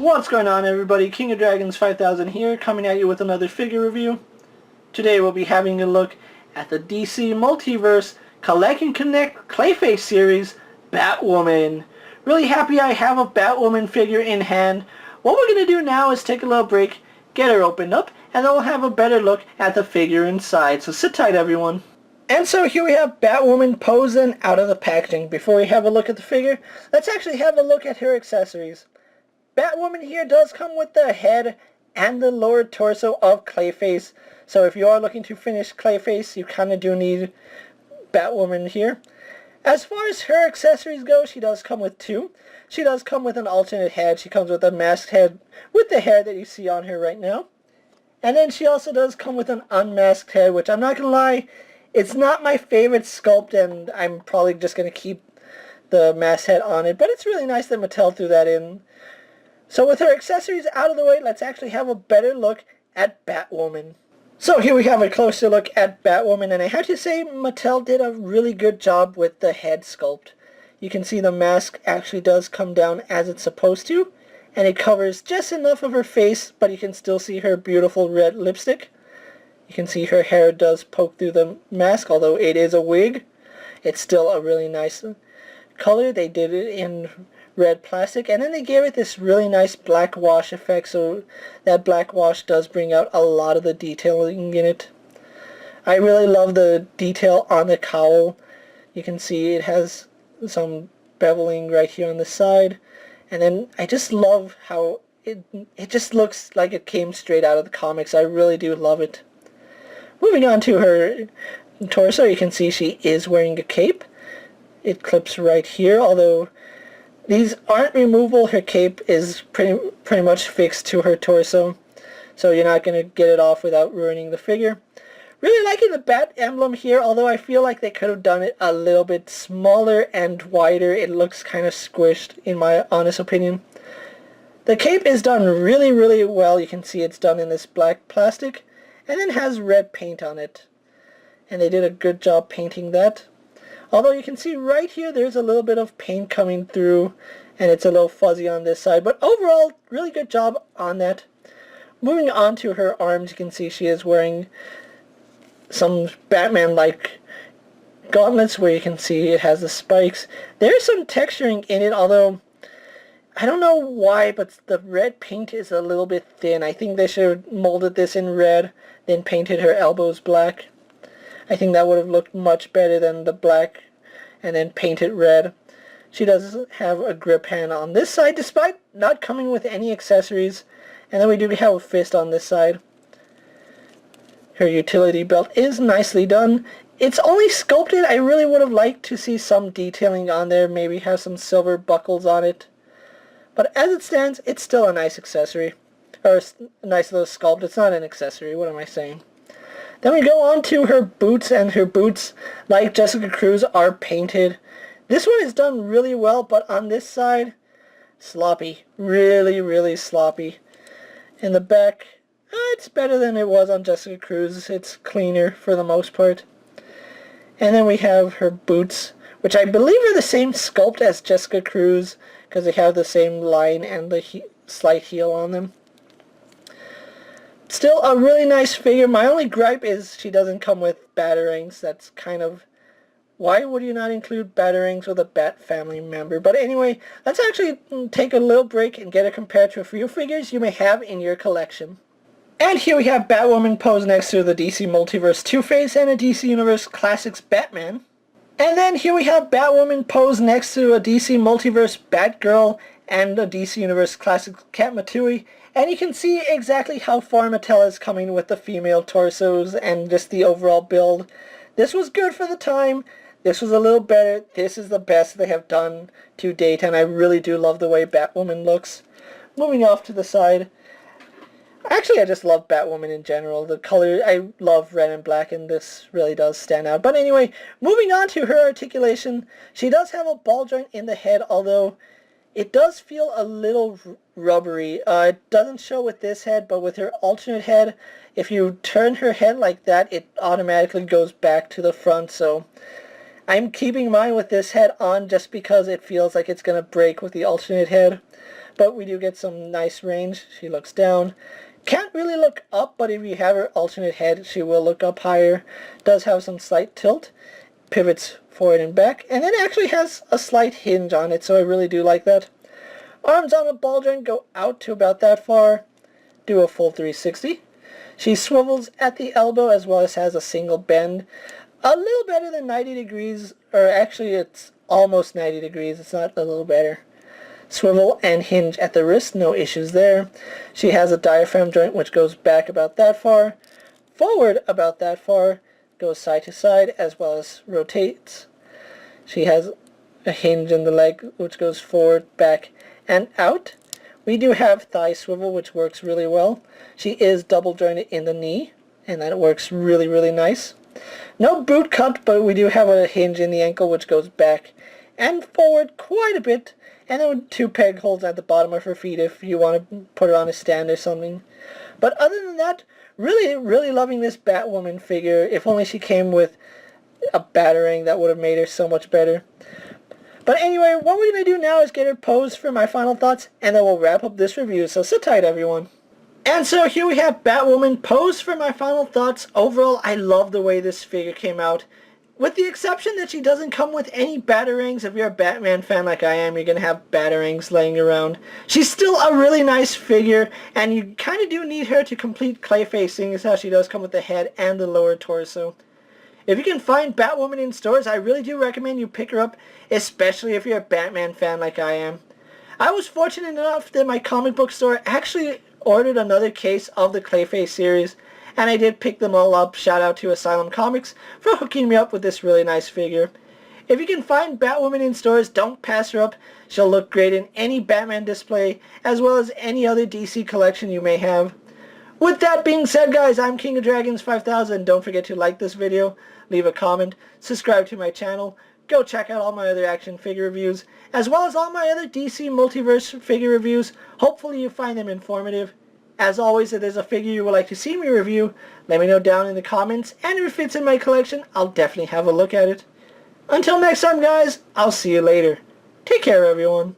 What's going on, everybody? King of Dragons 5000 here, coming at you with another figure review. Today we'll be having a look at the DC Multiverse Collect and Connect Clayface series, Batwoman. Really happy I have a Batwoman figure in hand. What we're going to do now is take a little break, get her opened up, and then we'll have a better look at the figure inside. So sit tight, everyone. And so here we have Batwoman posing out of the packaging. Before we have a look at the figure, let's actually have a look at her accessories. Batwoman here does come with the head and the lower torso of Clayface. So if you are looking to finish Clayface, you kind of do need Batwoman here. As far as her accessories go, she does come with two. She does come with an alternate head. She comes with a masked head with the hair that you see on her right now. And then she also does come with an unmasked head, which I'm not going to lie, it's not my favorite sculpt, and I'm probably just going to keep the masked head on it. But it's really nice that Mattel threw that in. So with her accessories out of the way, let's actually have a better look at Batwoman. So here we have a closer look at Batwoman, and I have to say Mattel did a really good job with the head sculpt. You can see the mask actually does come down as it's supposed to, and it covers just enough of her face, but you can still see her beautiful red lipstick. You can see her hair does poke through the mask, although it is a wig. It's still a really nice color. They did it in red plastic, and then they gave it this really nice black wash effect, so that black wash does bring out a lot of the detailing in it. I really love the detail on the cowl. You can see it has some beveling right here on the side, and then I just love how it just looks like it came straight out of the comics. I really do love it. Moving on to her torso, you can see she is wearing a cape. It clips right here, although these aren't removable. Her cape is pretty much fixed to her torso, so you're not going to get it off without ruining the figure. Really liking the bat emblem here, although I feel like they could have done it a little bit smaller and wider. It looks kind of squished, in my honest opinion. The cape is done really, really well. You can see it's done in this black plastic, and then has red paint on it. And they did a good job painting that. Although you can see right here there's a little bit of paint coming through, and it's a little fuzzy on this side, but overall really good job on that. Moving on to her arms, you can see she is wearing some Batman-like gauntlets where you can see it has the spikes. There's some texturing in it, although I don't know why, but the red paint is a little bit thin. I think they should have molded this in red, then painted her elbows black. I think that would have looked much better than the black and then painted red. She does have a grip hand on this side, despite not coming with any accessories. And then we do have a fist on this side. Her utility belt is nicely done. It's only sculpted. I really would have liked to see some detailing on there, maybe have some silver buckles on it. But as it stands, it's still a nice accessory. Or a nice little sculpt. It's not an accessory. What am I saying? Then we go on to her boots, and her boots, like Jessica Cruz, are painted. This one is done really well, but on this side, sloppy. Really, really sloppy. In the back, it's better than it was on Jessica Cruz. It's cleaner for the most part. And then we have her boots, which I believe are the same sculpt as Jessica Cruz, because they have the same line and the slight heel on them. Still a really nice figure. My only gripe is she doesn't come with batarangs. That's kind of... Why would you not include batarangs with a Bat family member? But anyway, let's actually take a little break and get it compared to a few figures you may have in your collection. And here we have Batwoman posed next to the DC Multiverse Two-Face and a DC Universe Classics Batman. And then here we have Batwoman posed next to a DC Multiverse Batgirl and a DC Universe Classics Katmatui. And you can see exactly how far Mattel is coming with the female torsos and just the overall build. This was good for the time. This was a little better. This is the best they have done to date, and I really do love the way Batwoman looks. Moving off to the side. Actually, I just love Batwoman in general. The color, I love red and black, and this really does stand out. But anyway, moving on to her articulation. She does have a ball joint in the head, although it does feel a little rubbery. It doesn't show with this head, but with her alternate head, if you turn her head like that, it automatically goes back to the front. So I'm keeping mine with this head on just because it feels like it's going to break with the alternate head. but we do get some nice range. She looks down. Can't really look up, but if you have her alternate head, she will look up higher. Does have some slight tilt. Pivots forward and back, and then actually has a slight hinge on it, so I really do like that. Arms on the ball joint go out to about that far. Do a full 360. She swivels at the elbow as well as has a single bend. A little better than 90 degrees, or actually it's almost 90 degrees, it's not a little better. Swivel and hinge at the wrist, no issues there. She has a diaphragm joint which goes back about that far, forward about that far, goes side to side as well as rotates. She has a hinge in the leg which goes forward, back, and out. We do have thigh swivel which works really well. She is double jointed in the knee, and that works really, really nice. No boot cut, but we do have a hinge in the ankle which goes back and forward quite a bit, and then 2 peg holes at the bottom of her feet if you want to put her on a stand or something. But other than that, really, really loving this Batwoman figure. If only she came with a batarang, that would have made her so much better. But anyway, what we're going to do now is get her posed for my final thoughts, and then we'll wrap up this review, so sit tight everyone. And so here we have Batwoman posed for my final thoughts. Overall, I love the way this figure came out. With the exception that she doesn't come with any batarangs. If you're a Batman fan like I am, you're going to have batarangs laying around. She's still a really nice figure, and you kind of do need her to complete Clayface, seeing as how she does come with the head and the lower torso. If you can find Batwoman in stores, I really do recommend you pick her up, especially if you're a Batman fan like I am. I was fortunate enough that my comic book store actually ordered another case of the Clayface series, and I did pick them all up. Shout out to Asylum Comics for hooking me up with this really nice figure. If you can find Batwoman in stores, don't pass her up. She'll look great in any Batman display, as well as any other DC collection you may have. With that being said, guys, I'm KingofDragons 5000. Don't forget to like this video, leave a comment, subscribe to my channel, go check out all my other action figure reviews, as well as all my other DC Multiverse figure reviews. Hopefully you find them informative. As always, if there's a figure you would like to see me review, let me know down in the comments, and if it fits in my collection, I'll definitely have a look at it. Until next time, guys, I'll see you later. Take care, everyone.